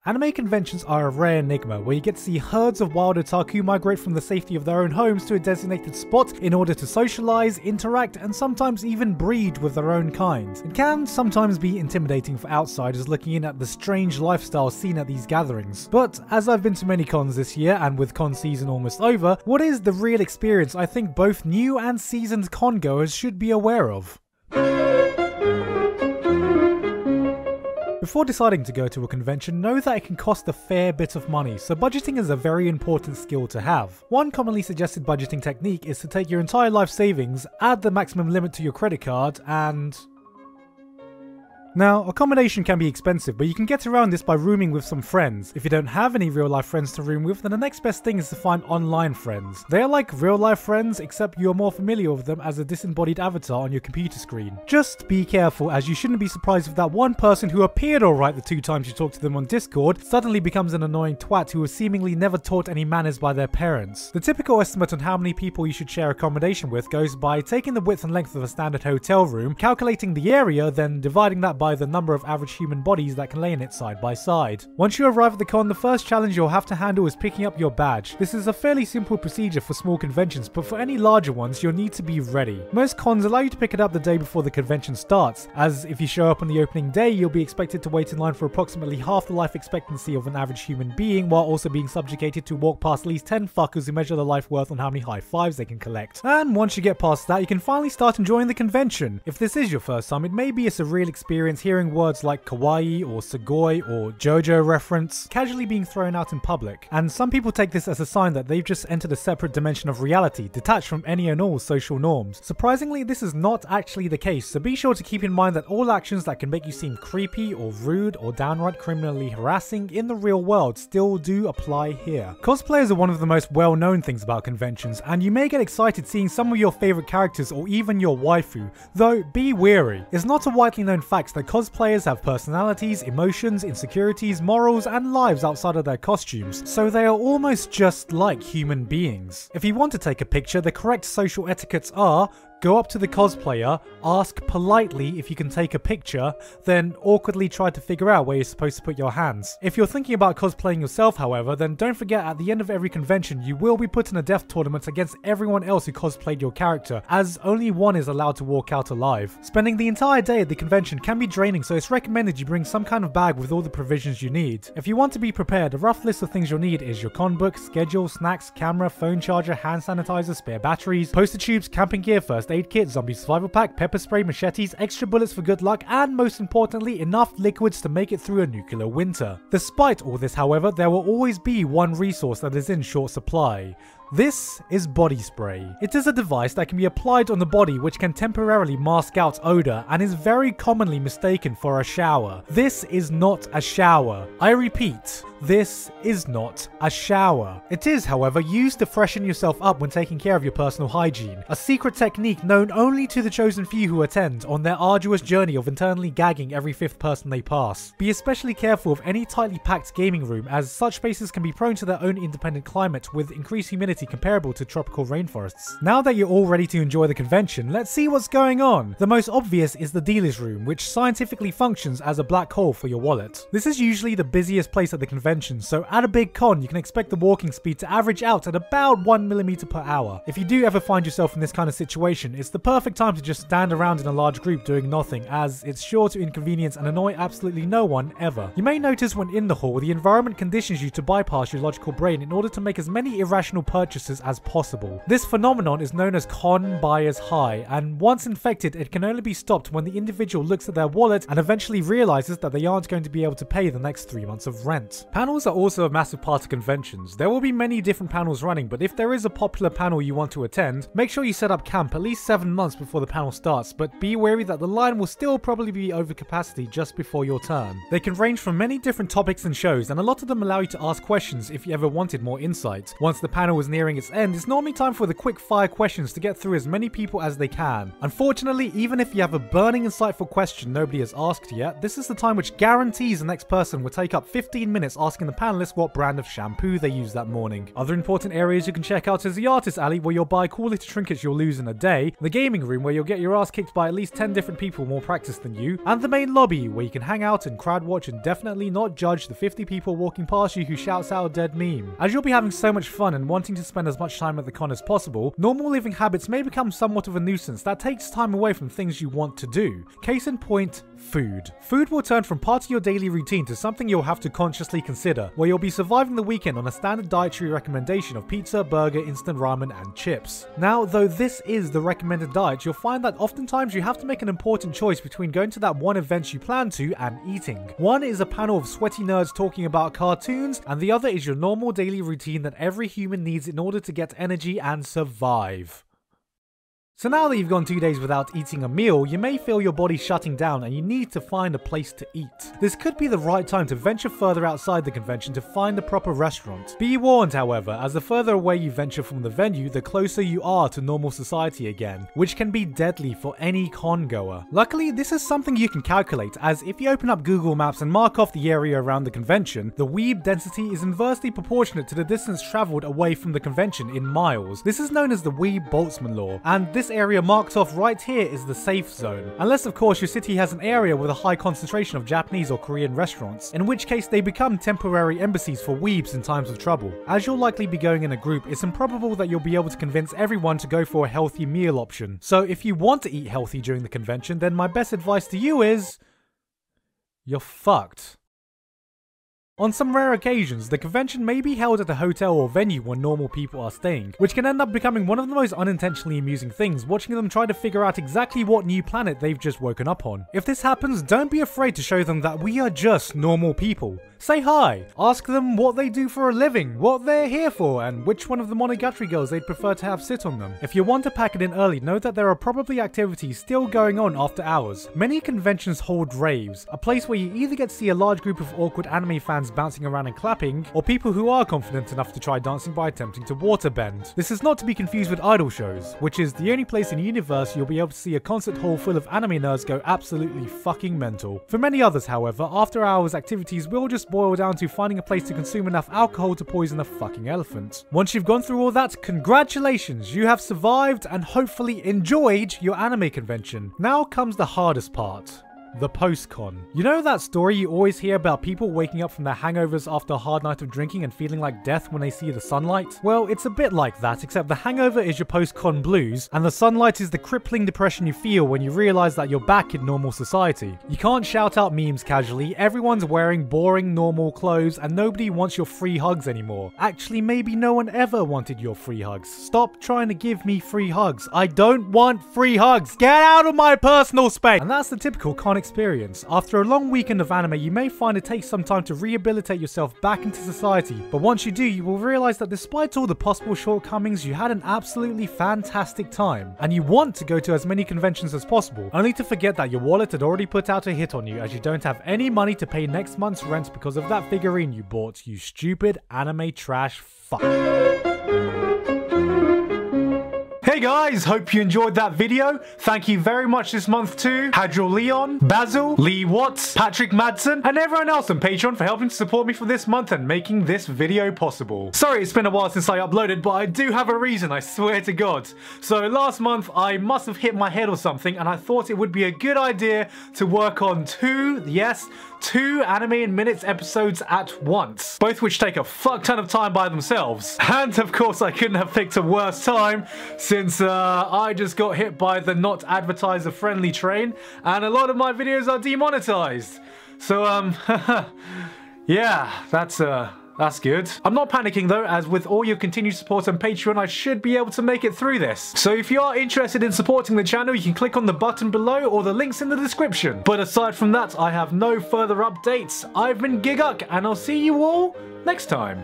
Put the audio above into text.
Anime conventions are a rare enigma where you get to see herds of wild otaku migrate from the safety of their own homes to a designated spot in order to socialize, interact, and sometimes even breed with their own kind. It can sometimes be intimidating for outsiders looking in at the strange lifestyle seen at these gatherings. But as I've been to many cons this year, and with con season almost over, what is the real experience I think both new and seasoned con goers should be aware of? Before deciding to go to a convention, know that it can cost a fair bit of money, so budgeting is a very important skill to have. One commonly suggested budgeting technique is to take your entire life savings, add the maximum limit to your credit card, and... Now, accommodation can be expensive, but you can get around this by rooming with some friends. If you don't have any real life friends to room with, then the next best thing is to find online friends. They are like real life friends, except you're more familiar with them as a disembodied avatar on your computer screen. Just be careful, as you shouldn't be surprised if that one person who appeared alright the 2 times you talked to them on Discord suddenly becomes an annoying twat who was seemingly never taught any manners by their parents. The typical estimate on how many people you should share accommodation with goes by taking the width and length of a standard hotel room, calculating the area, then dividing that by the number of average human bodies that can lay in it side by side. Once you arrive at the con, the first challenge you'll have to handle is picking up your badge. This is a fairly simple procedure for small conventions, but for any larger ones, you'll need to be ready. Most cons allow you to pick it up the day before the convention starts, as if you show up on the opening day, you'll be expected to wait in line for approximately half the life expectancy of an average human being, while also being subjugated to walk past at least 10 fuckers who measure their life worth on how many high fives they can collect. And once you get past that, you can finally start enjoying the convention. If this is your first time, it may be a surreal experience hearing words like kawaii or sugoi or JoJo reference casually being thrown out in public, and some people take this as a sign that they've just entered a separate dimension of reality, detached from any and all social norms. Surprisingly, this is not actually the case, so be sure to keep in mind that all actions that can make you seem creepy or rude or downright criminally harassing in the real world still do apply here. Cosplayers are one of the most well-known things about conventions, and you may get excited seeing some of your favorite characters or even your waifu, though be wary. It's not a widely known fact that cosplayers have personalities, emotions, insecurities, morals, and lives outside of their costumes, so they are almost just like human beings. If you want to take a picture, the correct social etiquettes are: go up to the cosplayer, ask politely if you can take a picture, then awkwardly try to figure out where you're supposed to put your hands. If you're thinking about cosplaying yourself, however, then don't forget at the end of every convention you will be put in a death tournament against everyone else who cosplayed your character, as only one is allowed to walk out alive. Spending the entire day at the convention can be draining, so it's recommended you bring some kind of bag with all the provisions you need. If you want to be prepared, a rough list of things you'll need is your con book, schedule, snacks, camera, phone charger, hand sanitizer, spare batteries, poster tubes, camping gear, first aid kit, zombie survival pack, pepper spray, machetes, extra bullets for good luck, and most importantly, enough liquids to make it through a nuclear winter. Despite all this, however, there will always be one resource that is in short supply. This is body spray. It is a device that can be applied on the body which can temporarily mask out odor and is very commonly mistaken for a shower. This is not a shower. I repeat, this is not a shower. It is, however, used to freshen yourself up when taking care of your personal hygiene, a secret technique known only to the chosen few who attend on their arduous journey of internally gagging every 5th person they pass. Be especially careful of any tightly packed gaming room, as such spaces can be prone to their own independent climate with increased humidity comparable to tropical rainforests. Now that you're all ready to enjoy the convention, let's see what's going on. The most obvious is the dealer's room, which scientifically functions as a black hole for your wallet. This is usually the busiest place at the convention, so at a big con you can expect the walking speed to average out at about 1mm per hour. If you do ever find yourself in this kind of situation, it's the perfect time to just stand around in a large group doing nothing, as it's sure to inconvenience and annoy absolutely no one ever. You may notice when in the hall, the environment conditions you to bypass your logical brain in order to make as many irrational purchases as possible. This phenomenon is known as con buyer's high, and once infected, it can only be stopped when the individual looks at their wallet and eventually realizes that they aren't going to be able to pay the next 3 months of rent. Panels are also a massive part of conventions. There will be many different panels running, but if there is a popular panel you want to attend, make sure you set up camp at least 7 months before the panel starts, but be wary that the line will still probably be over capacity just before your turn. They can range from many different topics and shows, and a lot of them allow you to ask questions if you ever wanted more insight. Once the panel is nearing its end, it's normally time for the quick fire questions to get through as many people as they can. Unfortunately, even if you have a burning insightful question nobody has asked yet, this is the time which guarantees the next person will take up 15 minutes asking the panelists what brand of shampoo they used that morning. Other important areas you can check out is the artist alley, where you'll buy quality trinkets you'll lose in a day, the gaming room, where you'll get your ass kicked by at least 10 different people more practiced than you, and the main lobby, where you can hang out and crowd watch and definitely not judge the 50 people walking past you who shouts out a dead meme. As you'll be having so much fun and wanting to spend as much time at the con as possible, normal living habits may become somewhat of a nuisance that takes time away from things you want to do. Case in point, food. Food will turn from part of your daily routine to something you'll have to consciously consider, where you'll be surviving the weekend on a standard dietary recommendation of pizza, burger, instant ramen, and chips. Now, though this is the recommended diet, you'll find that oftentimes you have to make an important choice between going to that one event you plan to and eating. One is a panel of sweaty nerds talking about cartoons, and the other is your normal daily routine that every human needs in order to get energy and survive. So now that you've gone 2 days without eating a meal, you may feel your body shutting down and you need to find a place to eat. This could be the right time to venture further outside the convention to find the proper restaurant. Be warned, however, as the further away you venture from the venue, the closer you are to normal society again, which can be deadly for any con goer. Luckily, this is something you can calculate, as if you open up Google Maps and mark off the area around the convention, the weeb density is inversely proportionate to the distance traveled away from the convention in miles. This is known as the Weeb-Boltzmann law, and this area marked off right here is the safe zone. Unless of course your city has an area with a high concentration of Japanese or Korean restaurants, in which case they become temporary embassies for weebs in times of trouble. As you'll likely be going in a group, it's improbable that you'll be able to convince everyone to go for a healthy meal option. So if you want to eat healthy during the convention, then my best advice to you is, you're fucked. On some rare occasions, the convention may be held at a hotel or venue where normal people are staying, which can end up becoming one of the most unintentionally amusing things, watching them try to figure out exactly what new planet they've just woken up on. If this happens, don't be afraid to show them that we are just normal people. Say hi, ask them what they do for a living, what they're here for, and which one of the Monogatari girls they'd prefer to have sit on them. If you want to pack it in early, know that there are probably activities still going on after hours. Many conventions hold raves, a place where you either get to see a large group of awkward anime fans bouncing around and clapping, or people who are confident enough to try dancing by attempting to waterbend. This is not to be confused with idol shows, which is the only place in the universe you'll be able to see a concert hall full of anime nerds go absolutely fucking mental. For many others, however, after hours activities will just boil down to finding a place to consume enough alcohol to poison a fucking elephant. Once you've gone through all that, congratulations, you have survived and hopefully enjoyed your anime convention. Now comes the hardest part. The post-con. You know that story you always hear about people waking up from their hangovers after a hard night of drinking and feeling like death when they see the sunlight? Well, it's a bit like that, except the hangover is your post-con blues, and the sunlight is the crippling depression you feel when you realize that you're back in normal society. You can't shout out memes casually, everyone's wearing boring normal clothes, and nobody wants your free hugs anymore. Actually, maybe no one ever wanted your free hugs. Stop trying to give me free hugs. I don't want free hugs. Get out of my personal space! And that's the typical con experience. After a long weekend of anime, you may find it takes some time to rehabilitate yourself back into society, but once you do, you will realize that despite all the possible shortcomings, you had an absolutely fantastic time, and you want to go to as many conventions as possible, only to forget that your wallet had already put out a hit on you as you don't have any money to pay next month's rent because of that figurine you bought, you stupid anime trash fuck. Hey guys, hope you enjoyed that video. Thank you very much this month to Hadril Leon, Basil, Lee Watts, Patrick Madsen, and everyone else on Patreon for helping to support me for this month and making this video possible. Sorry it's been a while since I uploaded, but I do have a reason, I swear to God. So last month I must have hit my head or something, and I thought it would be a good idea to work on two Anime in Minutes episodes at once, both which take a fuck ton of time by themselves. And of course I couldn't have picked a worse time since I just got hit by the not advertiser friendly train and a lot of my videos are demonetized. So yeah, that's good. I'm not panicking though, as with all your continued support on Patreon, I should be able to make it through this. So if you are interested in supporting the channel, you can click on the button below or the links in the description. But aside from that, I have no further updates. I've been Gigguk, and I'll see you all next time.